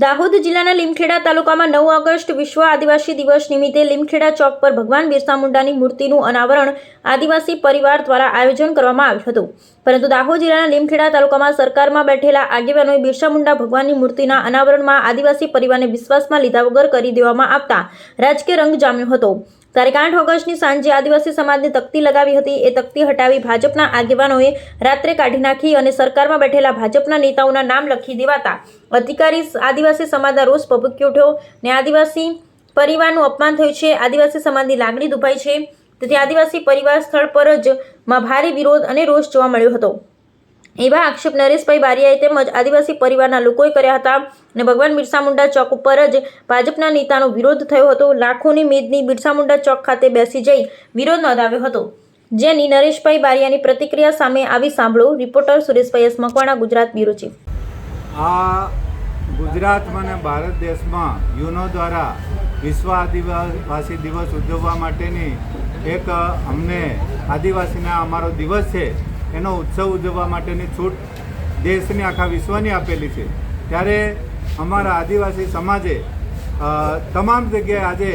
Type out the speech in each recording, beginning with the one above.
દાહોદ જિલ્લાના લીમખેડા તાલુકામાં 9 ઓગસ્ટ વિશ્વ આદિવાસી દિવસ નિમિત્તે લીમખેડા ચોક પર ભગવાન બિરસા મુંડાની મૂર્તિનું અનાવરણ આદિવાસી પરિવાર દ્વારા આયોજન કરવામાં આવ્યું હતું, પરંતુ દાહોદ જિલ્લાના લીમખેડા તાલુકામાં સરકારમાં બેઠેલા આગેવાનોએ બિરસા મુંડા ભગવાનની મૂર્તિના અનાવરણમાં આદિવાસી પરિવારને વિશ્વાસમાં લીધા વગર કરી દેવામાં આવતા રાજકીય રંગ જામ્યો હતો। તારીખ 8 ઓગસ્ટની સાંજે આદિવાસી સમાજની તકતી લગાવી હતી। એ તકતી હટાવી ભાજપના આગેવાનોએ રાત્રે કાઢી નાખી અને સરકારમાં બેઠેલા ભાજપના નેતાઓના નામ લખી દેવાતા અધિકારી આદિવાસી સમાજના રોષ ભભૂકી ઉઠ્યો ને આદિવાસી પરિવારનું અપમાન થયું છે। આદિવાસી સમાજની લાગણી દુભાઈ છે, તેથી આદિવાસી પરિવાર સ્થળ પર જ માં ભારે વિરોધ અને રોષ જોવા મળ્યો હતો। એવા આક્ષેપ નરેશભાઈ બારિયાએ તેમજ આદિવાસી પરિવારના લોકોએ કર્યા હતા અને ભગવાન બિરસા મુંડા ચોક ઉપર જ ભાજપના નેતાનો વિરોધ થયો હતો। લાખોની મેદની બિરસા મુંડા ચોક ખાતે બેસી જઈ વિરોધ નોંધાવ્યો હતો, જેની નરેશભાઈ બારિયાની પ્રતિક્રિયા સામે આવી સાંભળો। Reporter Sureshbhai S Makwana, Gujarat bureau chief. આ ગુજરાતમાં અને ભારત દેશમાં યુનો દ્વારા વિશ્વ આદિવાસી દિવસ ઉજવવા માટેની એક અમને આદિવાસીના અમારો દિવસ છે એનો ઉત્સવ ઉજવવા માટેની છૂટ દેશની આખા વિશ્વની આપેલી છે। ત્યારે અમારા આદિવાસી સમાજે તમામ જગ્યાએ આજે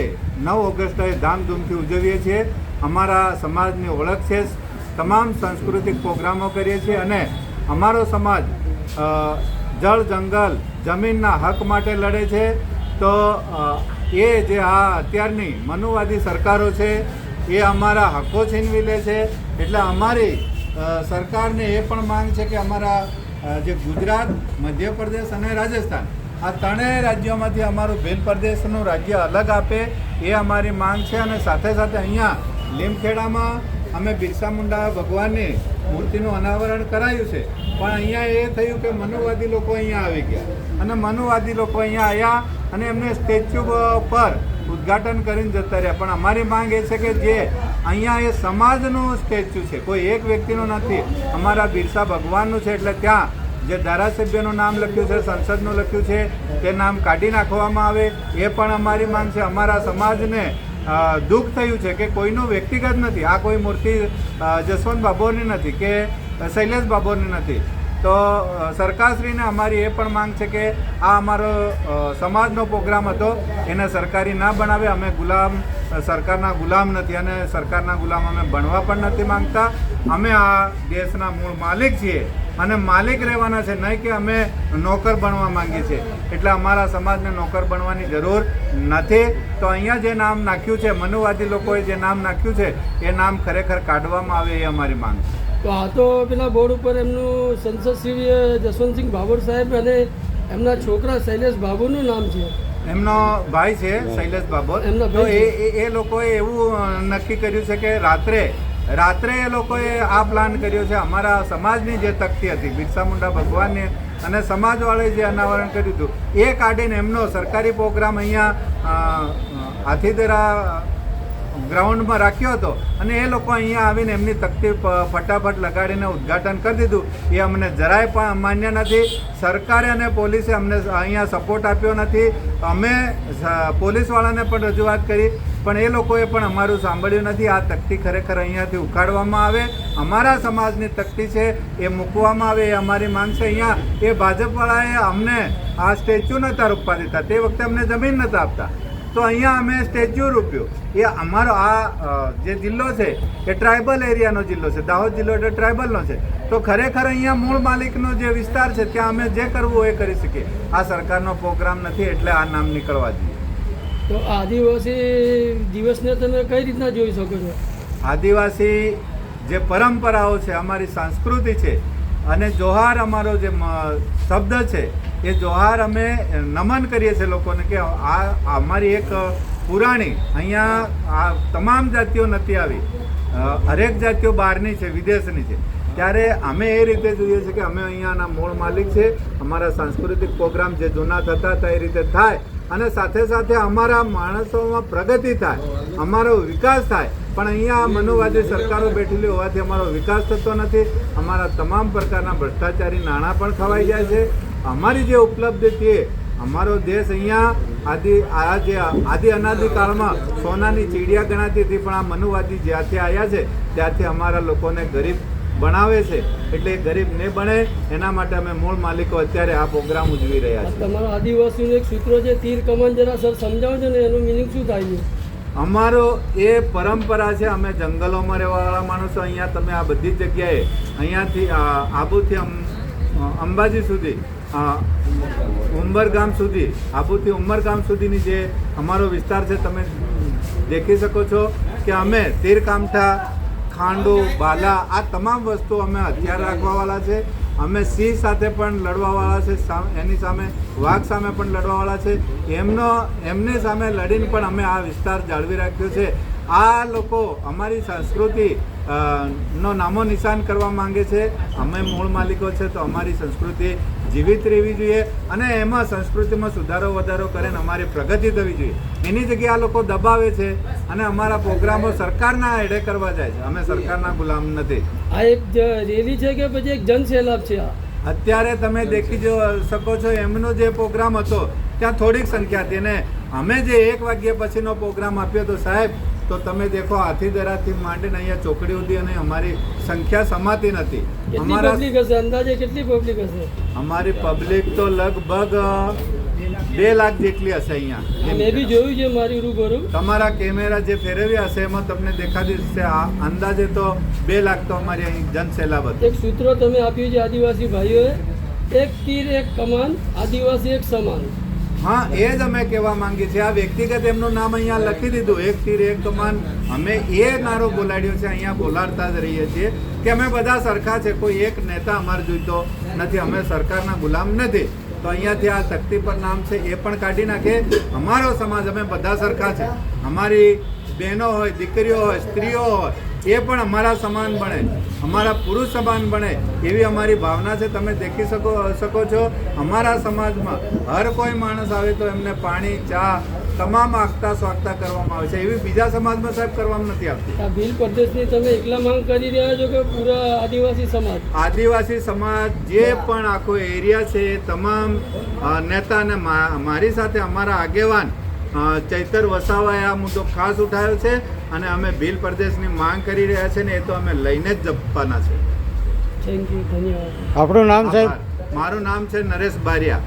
9 ઓગસ્ટે ધામધૂમથી ઉજવીએ છીએ। અમારા સમાજની ઓળખ છે, તમામ સાંસ્કૃતિક પ્રોગ્રામો કરીએ છીએ અને અમારો સમાજ જળ જંગલ જમીનના હક માટે લડે છે। તો એ જે આ અત્યારની મનુવાદી સરકારો છે એ અમારા હકો છીનવી લે છે, એટલે અમારી સરકારને એ પણ માંગ છે કે અમારા જે ગુજરાત, મધ્યપ્રદેશ અને રાજસ્થાન આ ત્રણેય રાજ્યોમાંથી અમારું ભીલ પ્રદેશનું રાજ્ય અલગ આપે એ અમારી માંગ છે। અને સાથે સાથે અહીંયા લીમખેડામાં અમે બિરસા મુંડા ભગવાનની મૂર્તિનું અનાવરણ કરાયું છે, પણ અહીંયા એ થયું કે મનુવાદી લોકો અહીંયા આવી ગયા અને મનુવાદી લોકો અહીંયા આવ્યા અને એમને સ્ટેચ્યુ પર ઉદ્ઘાટન કરીને જતા રહ્યા। પણ અમારી માંગ એ છે કે જે અહીંયા એ સમાજનું સ્ટેચ્યુ છે, કોઈ એક વ્યક્તિનું નથી, અમારા બિરસા ભગવાનનું છે, એટલે ત્યાં જે ધારાસભ્યનું નામ લખ્યું છે, સંસદનું લખ્યું છે, તે નામ કાઢી નાખવામાં આવે એ પણ અમારી માંગ છે। અમારા સમાજને દુઃખ થયું છે કે કોઈનું વ્યક્તિગત નથી, આ કોઈ મૂર્તિ જસવંત બાબોરની નથી કે શૈલેષ બાબોરની નથી। તો સરકારશ્રીને અમારી એ પણ માંગ છે કે આ અમારો સમાજનો પ્રોગ્રામ હતો એને સરકારી ના બનાવે। અમે સરકારના ગુલામ નથી અને સરકારના ગુલામ અમે બનવા પણ નથી માંગતા। અમે આ દેશના મૂળ માલિક છીએ અને માલિક રહેવાના છે, નહીં કે અમે નોકર બનવા માંગીએ છીએ। એટલે અમારા સમાજને નોકર બનવાની જરૂર નથી। તો અહીંયા જે નામ નાખ્યું છે, મનુવાદી લોકોએ જે નામ નાખ્યું છે એ નામ ખરેખર કાઢવામાં આવે એ અમારી માંગ છે। તો આ તો પેલા બોર્ડ ઉપર એમનું સંસદશ્રી જસવંતસિંહ ભાભોર સાહેબ અને એમના છોકરા શૈલેષ બાબુનું નામ છે, એમનો ભાઈ છે શૈલેષ બાબોર। તો એ લોકોએ એવું નક્કી કર્યું છે કે રાત્રે એ લોકોએ આ પ્લાન કર્યો છે। અમારા સમાજની જે તકતી હતી બિરસા મુંડા ભગવાનની અને સમાજવાળાએ જે અનાવરણ કર્યું હતું એ કાઢીને એમનો સરકારી પ્રોગ્રામ અહીંયા હાથીદરા ગ્રાઉન્ડમાં રાખ્યો હતો અને એ લોકો અહીંયા આવીને એમની તકતી ફટાફટ લગાડીને ઉદ્ઘાટન કરી દીધું। એ અમને જરાય પણ માન્ય નથી। સરકારે અને પોલીસે અમને અહીંયા સપોર્ટ આપ્યો નથી। અમે પોલીસવાળાને પણ રજૂઆત કરી, પણ એ લોકોએ પણ અમારું સાંભળ્યું નથી। આ તકતી ખરેખર અહીંયાથી ઉખાડવામાં આવે, અમારા સમાજની તકતી છે એ મૂકવામાં આવે એ અમારી માંગ છે। અહીંયા એ ભાજપવાળાએ અમને આ સ્ટેચ્યુ નહોતા રૂપવા દેતા, તે વખતે અમને જમીન નહોતા આપતા, તો અહીંયા અમે સ્ટેચ્યુ રૂપ્યું। એ અમારો આ જે જિલ્લો છે એ ટ્રાઇબલ એરિયાનો જિલ્લો છે, દાહોદ જિલ્લો એટલે ટ્રાઇબલનો છે, તો ખરેખર અહીંયા મૂળ માલિકનો જે વિસ્તાર છે ત્યાં અમે જે કરવું હોય એ કરી શકીએ। આ સરકારનો પ્રોગ્રામ નથી, એટલે આ નામ નીકળવા જોઈએ। તો આદિવાસી દિવસને તમે કઈ રીતના જોઈ શકો છો? આદિવાસી જે પરંપરાઓ છે, અમારી સંસ્કૃતિ છે અને જોહાર અમારો જે શબ્દ છે એ જોહાર અમે નમન કરીએ છીએ લોકોને કે આ અમારી એક પુરાણી અહીંયા આ તમામ જાતિઓ નથી આવી, હરેક જાતિઓ બહારની છે, વિદેશની છે, ત્યારે અમે એ રીતે જોઈએ છીએ કે અમે અહીંયાના મૂળ માલિક છે। અમારા સાંસ્કૃતિક પ્રોગ્રામ જે જૂના થતા હતા એ રીતે થાય અને સાથે સાથે અમારા માણસોમાં પ્રગતિ થાય, અમારો વિકાસ થાય। પણ અહીંયા મનુવાદી સરકારો બેઠેલી હોવાથી અમારો વિકાસ થતો નથી। અમારા તમામ પ્રકારના ભ્રષ્ટાચારી નાણાં પણ ખવાઈ જાય છે। અમારી જે ઉપલબ્ધિ છે, અમારો દેશ અહીંયા આદિ અનાદિકાળમાં સોનાની ચીડિયા ગણાતી હતી, પણ આ મનુવાદી જ્યાંથી આવ્યા છે ત્યાંથી અમારા લોકોને ગરીબ બનાવે છે એટલે એ ગરીબ ન બને એના માટે અમે મૂળ માલિકો અત્યારે આ પ્રોગ્રામ ઉજવી રહ્યા છીએ. તમારો આદિવાસીનું એક સૂત્ર છે તીર કમાન, જરા સર સમજાવજો ને એનું મિનિંગ શું થાય છે? અમારો એ પરંપરા છે. અમે જંગલોમાં રહેવાવાળા માણસો અહીંયા તમે આ બધી જ જગ્યાએ અહીંયાથી આબુથી અંબાજી સુધી ઉંબરગામ સુધી આબુથી ઉંમરગામ સુધીની જે અમારો વિસ્તાર છે તમે દેખી શકો છો કે અમે તીરકામઠા, ખાંડો, બાલા આ તમામ વસ્તુ અમે હથિયાર રાખવાવાળા છે. અમે સિંહ સાથે પણ લડવાવાળા છે, એની સામે વાઘ સામે પણ લડવાવાળા છે. એમની સામે લડીને પણ અમે આ વિસ્તાર જાળવી રાખ્યો છે. આ લોકો અમારી સંસ્કૃતિ નો નામો નિશાન કરવા માંગે છે. અમે મૂળ માલિકો છે તો અમારી સંસ્કૃતિ જીવિત રહેવી જોઈએ અને એમાં સંસ્કૃતિમાં સુધારો વધારો કરીને અમારી પ્રગતિ થવી જોઈએ. એની જગ્યાએ આ લોકો દબાવે છે અને અમારા પ્રોગ્રામો સરકારના એડે કરવા જાય છે. અમે સરકારના ગુલામ નથી. આ એક રેલી છે કે પછી એક જનસેલાબ છે? અત્યારે તમે દેખી શકો છો એમનો જે પ્રોગ્રામ હતો ત્યાં થોડીક સંખ્યા હતી અને અમે જે 1 વાગ્યા પછીનો પ્રોગ્રામ આપ્યો તો સાહેબ તો તમે દેખો હાથીદરાથી માંડીને અહીંયા ચોકડી સુધી અને અમારી સંખ્યા સમાતી નથી. કેટલી પબ્લિક હશે? અંદાજે કેટલી પબ્લિક હશે? અમારી પબ્લિક તો લગભગ 2 લાખ જેટલી હશે અહીંયા. મેં બી જોયું છે મારી રૂબરૂ. તમારા કેમેરા જે ફેરવ્યા હશે એમાં તમને દેખાતી હશે. અંદાજે તો 2 લાખ તો અમારી અહીં જનસેલાબ હતી. એક સૂત્ર તમે આપ્યું છે આદિવાસી ભાઈઓએ, એક તીર એક કમાન, આદિવાસી એક સમાન. હા, એ જ અમે કહેવા માંગીએ છીએ. આ વ્યક્તિગત એમનું નામ અહીંયા લખી દીધું, એક તીર એક કમાન. અમે એ નારો બોલાડ્યો છે, અહીંયા બોલાડતા જ રહીએ છીએ કે અમે બધા સરખા છે. કોઈ એક નેતા અમારે જોઈતો નથી. અમે સરકારના ગુલામ નથી. તો અહીંયાથી આ તકતી પર નામ છે એ પણ કાઢી નાખે. અમારો સમાજ અમે બધા સરખા છે. અમારી બહેનો હોય, દીકરીઓ હોય, સ્ત્રીઓ હોય એ પણ અમારા સમાન બને, અમારા પુરુષ સમાન બને એવી અમારી ભાવના છે. તમે દેખી શકો છો અમારા સમાજમાં હર કોઈ માણસ આવે તો એમને પાણી, ચા તમામ આગતા સ્વાગતા કરવામાં આવે છે. એવી બીજા સમાજમાં સાહેબ કરવામાં નથી આવતી. આ ભીલ પ્રદેશની તમે એકલા માંગ કરી રહ્યા છો કે પૂરા આદિવાસી સમાજ? આદિવાસી સમાજ જે પણ આખો એરિયા છે એ તમામ નેતા અને મારી સાથે અમારા આગેવાન ચૈતર વસાવાએ આ મુદ્દો ખાસ ઉઠાવ્યો છે અને અમે ભીલ પ્રદેશની માંગ કરી રહ્યા છે ને એ તો અમે લઈને જ જપવાના છે. થેન્ક યુ, ધન્યવાદ. આપણું નામ સાહેબ? મારું નામ છે નરેશ બારિયા.